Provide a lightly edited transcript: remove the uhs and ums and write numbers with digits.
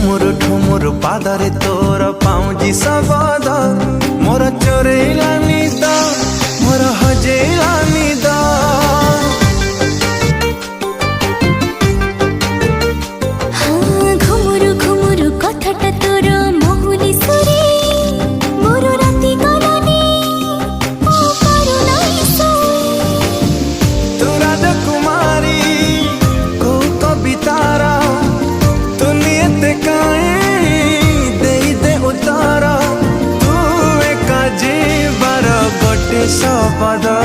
ଠୁମୁର ପାଦରେ ତୋର ପାଉଁଜି ଶବଦ ମୋର ଚୋରେଇଲା ନିଦ ମୋର ହଜେଇଲା ନିଦ। ଘୁମୁରୁ ଘୁମୁରୁ କଥାଟା ତୋର ମହୁଲି ସୁରେ ମୋର ରାତି ଗଲାନି ପାରୁନାହିଁ ଶୋଇ। ତୁ ରାଜକୁମାରୀ କୋଉ କବିତାର ତୁ ନିଏତେ କାହିଁ ଦେଇଦେ ଉତ୍ତର ତୁ ଏକା ଯିବାର ଗୋଟେ ଶବଦ।